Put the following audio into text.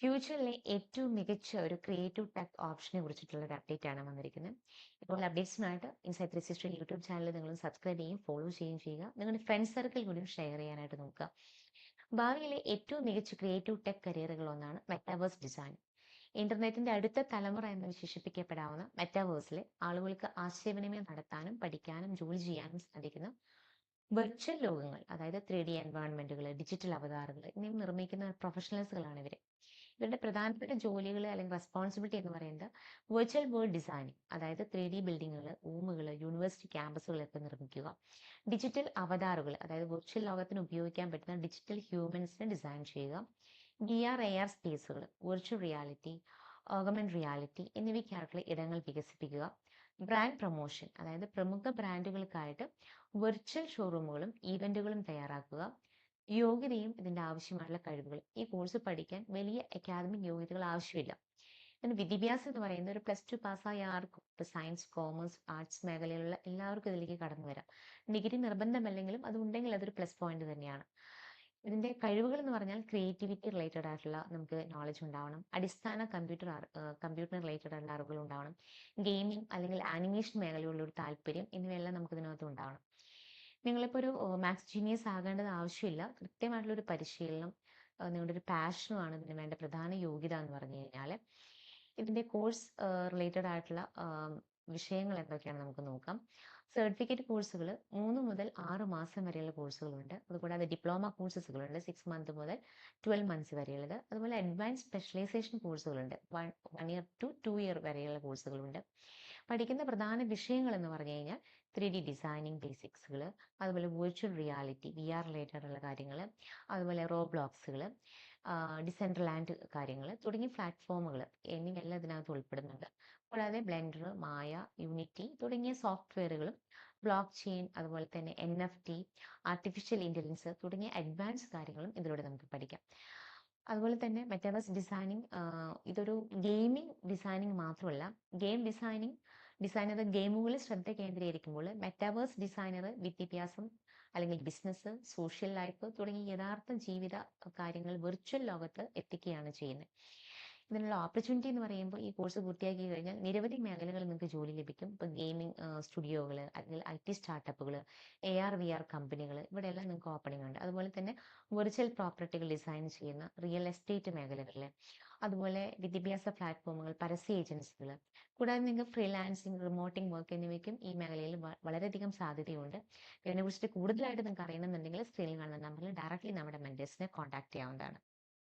ഫ്യൂച്ചറിലെ ഏറ്റവും മികച്ച ഒരു ക്രിയേറ്റീവ് ടെക് ഓപ്ഷനെ കുറിച്ചിട്ടുള്ള ഒരു അപ്ഡേറ്റ് ആണ് വന്നിരിക്കുന്നത്. ഇപ്പോൾ അപ്ഡേറ്റ്സിനായിട്ട് ഇൻസൈറ്റ് 360 യൂട്യൂബ് ചാനൽ നിങ്ങൾ സബ്സ്ക്രൈബ് ചെയ്യുകയും ഫോളോ ചെയ്യുകയും ചെയ്യുക. നിങ്ങളുടെ ഫ്രണ്ട് സർക്കിൾ കൂടിയും ഷെയർ ചെയ്യാനായിട്ട് നോക്കുക. ഭാവിയിലെ ഏറ്റവും മികച്ച ക്രിയേറ്റീവ് ടെക് കരിയറുകൾ ഒന്നാണ് മെറ്റാവേഴ്സ് ഡിസൈൻ. ഇന്റർനെറ്റിന്റെ അടുത്ത തലമുറ എന്ന് വിശേഷിപ്പിക്കപ്പെടാവുന്ന മെറ്റാവേഴ്സിലെ ആളുകൾക്ക് ആശയവിനിമയം നടത്താനും പഠിക്കാനും ജോലി ചെയ്യാനും സാധിക്കുന്ന വെർച്വൽ ലോകങ്ങൾ, അതായത് 3D എൻവയോൺമെന്റുകൾ, ഡിജിറ്റൽ അവതാറുകൾ എന്നിവ നിർമ്മിക്കുന്ന പ്രൊഫഷണൽസുകളാണ് ഇവർ. ഇവരുടെ പ്രധാനപ്പെട്ട ജോലികൾ അല്ലെങ്കിൽ റെസ്പോൺസിബിലിറ്റി എന്ന് പറയുന്നത് വെർച്വൽ വേൾഡ് ഡിസൈനിങ്, അതായത് 3D ബിൽഡിങ്ങുകൾ, റൂമുകൾ, യൂണിവേഴ്സിറ്റി ക്യാമ്പസുകളൊക്കെ നിർമ്മിക്കുക. ഡിജിറ്റൽ അവതാറുകൾ, അതായത് വെർച്വൽ ലോകത്തിന് ഉപയോഗിക്കാൻ പറ്റുന്ന ഡിജിറ്റൽ ഹ്യൂമൻസിനെ ഡിസൈൻ ചെയ്യുക. VR AR സ്പേസുകൾ, വെർച്വൽ റിയാലിറ്റി, ഓഗമെന്റ് റിയാലിറ്റി എന്നിവയ്ക്കായിട്ടുള്ള ഇടങ്ങൾ വികസിപ്പിക്കുക. ബ്രാൻഡ് പ്രൊമോഷൻ, അതായത് പ്രമുഖ ബ്രാൻഡുകൾക്കായിട്ട് വെർച്വൽ ഷോറൂമുകളും ഈവന്റുകളും തയ്യാറാക്കുക. യോഗ്യതയും ഇതിന്റെ ആവശ്യമായിട്ടുള്ള കഴിവുകൾ. ഈ കോഴ്സ് പഠിക്കാൻ വലിയ അക്കാദമിക് യോഗ്യതകൾ ആവശ്യമില്ല. ഇതിന് വിദ്യാഭ്യാസം എന്ന് പറയുന്നത് ഒരു +2 പാസ്സായ ആർക്കും, ഇപ്പൊ സയൻസ്, കോമേഴ്സ്, ആർട്സ് മേഖലയിലുള്ള എല്ലാവർക്കും ഇതിലേക്ക് കടന്നു വരാം. ഡിഗ്രി നിർബന്ധമല്ലെങ്കിലും അത് ഉണ്ടെങ്കിൽ അതൊരു പ്ലസ് പോയിന്റ് തന്നെയാണ്. ഇതിന്റെ കഴിവുകൾ എന്ന് പറഞ്ഞാൽ ക്രിയേറ്റിവിറ്റി റിലേറ്റഡ് ആയിട്ടുള്ള നമുക്ക് നോളജ് ഉണ്ടാവണം. അടിസ്ഥാന കമ്പ്യൂട്ടർ റിലേറ്റഡ് ആയിട്ടുള്ള അറിവുകൾ ഉണ്ടാവണം. ഗെയിമിംഗ് അല്ലെങ്കിൽ ആനിമേഷൻ മേഖലയുള്ള ഒരു താല്പര്യം എന്നിവയെല്ലാം നമുക്ക് ഇതിനകത്ത് ഉണ്ടാവണം. നിങ്ങളിപ്പോൾ ഒരു മാത്സ് ജീനിയസ് ആകേണ്ടത് ആവശ്യമില്ല. കൃത്യമായിട്ടുള്ള ഒരു പരിശീലനം, നിങ്ങളുടെ ഒരു പാഷനുമാണ് ഇതിന് വേണ്ട പ്രധാന യോഗ്യത എന്ന് പറഞ്ഞു കഴിഞ്ഞാൽ. ഇതിന്റെ കോഴ്സ് റിലേറ്റഡ് ആയിട്ടുള്ള വിഷയങ്ങൾ എന്തൊക്കെയാണ് നമുക്ക് നോക്കാം. സർട്ടിഫിക്കറ്റ് കോഴ്സുകൾ 3 മുതൽ 6 മാസം വരെയുള്ള കോഴ്സുകളുണ്ട്. അതുകൂടാതെ ഡിപ്ലോമ കോഴ്സുകളുണ്ട് 6 മന്ത് മുതൽ 12 മന്ത്സ് വരെയുള്ളത്. അതുപോലെ അഡ്വാൻസ് സ്പെഷ്യലൈസേഷൻ കോഴ്സുകളുണ്ട് 1 ഇയർ ടു 2 ഇയർ വരെയുള്ള കോഴ്സുകളുണ്ട്. പഠിക്കുന്ന പ്രധാന വിഷയങ്ങൾ എന്ന് പറഞ്ഞു കഴിഞ്ഞാൽ 3D ഡിസൈനിങ് ബേസിക്സുകൾ, അതുപോലെ വെർച്വൽ റിയാലിറ്റി VR റിലേറ്റഡ് ഉള്ള കാര്യങ്ങൾ, അതുപോലെ റോബ്ലോക്സുകൾ, ഡിസെൻട്രലാൻഡ് കാര്യങ്ങൾ തുടങ്ങിയ പ്ലാറ്റ്ഫോമുകൾ എന്നിവയെല്ലാം ഇതിനകത്ത് ഉൾപ്പെടുന്നുണ്ട്. കൂടാതെ ബ്ലെൻഡർ, മായ, യൂണിറ്റി തുടങ്ങിയ സോഫ്റ്റ്വെയറുകളും ബ്ലോക്ക് ചെയിൻ, അതുപോലെ തന്നെ NFT, ആർട്ടിഫിഷ്യൽ ഇന്റലിജൻസ് തുടങ്ങിയ അഡ്വാൻസ് കാര്യങ്ങളും ഇതിലൂടെ നമുക്ക് പഠിക്കാം. അതുപോലെ തന്നെ മെറ്റാവേഴ്സ് ഡിസൈനിങ് ഇതൊരു ഗെയിമിംഗ് ഡിസൈനിങ് മാത്രമല്ല. ഡിസൈനർ ഗെയിമുകളിൽ ശ്രദ്ധ കേന്ദ്രീകരിക്കുമ്പോൾ മെറ്റാവേഴ്സ് ഡിസൈനർ വിദ്യാഭ്യാസം അല്ലെങ്കിൽ ബിസിനസ്, സോഷ്യൽ ലൈഫ് തുടങ്ങിയ യഥാർത്ഥ ജീവിത കാര്യങ്ങൾ വെർച്വൽ ലോകത്ത് എത്തിക്കുകയാണ് ചെയ്യുന്നത്. ഇതിനുള്ള ഓപ്പർച്യൂണിറ്റി എന്ന് പറയുമ്പോൾ ഈ കോഴ്സ് പൂർത്തിയാക്കി കഴിഞ്ഞാൽ നിരവധി മേഖലകളിൽ നിങ്ങൾക്ക് ജോലി ലഭിക്കും. ഇപ്പൊ ഗെയിമിംഗ് സ്റ്റുഡിയോകൾ, അല്ലെങ്കിൽ IT സ്റ്റാർട്ടപ്പുകൾ, AR VR കമ്പനികൾ, ഇവിടെയെല്ലാം നിങ്ങൾക്ക് ഓപ്പണിംഗ് ഉണ്ട്. അതുപോലെ തന്നെ വെർച്വൽ പ്രോപ്പർട്ടികൾ ഡിസൈൻ ചെയ്യുന്ന റിയൽ എസ്റ്റേറ്റ് മേഖലകളിൽ, അതുപോലെ വിദ്യാഭ്യാസ പ്ലാറ്റ്ഫോമുകൾ, പരസ്യ ഏജൻസികൾ, കൂടാതെ നിങ്ങൾക്ക് ഫ്രീലാൻസിങ്, റിമോട്ടിംഗ് വർക്ക് എന്നിവയ്ക്കും ഈ മേഖലയിൽ വളരെയധികം സാധ്യതയുണ്ട്. ഇതിനെക്കുറിച്ചിട്ട് കൂടുതലായിട്ട് നിങ്ങൾക്ക് അറിയണമെന്നുണ്ടെങ്കിൽ സ്ക്രീനിൽ കാണുന്ന നമ്പറിൽ ഡയറക്റ്റ്ലി നമ്മുടെ മെന്റേഴ്സിനെ കോൺടാക്ട് ചെയ്യാവുന്നതാണ്.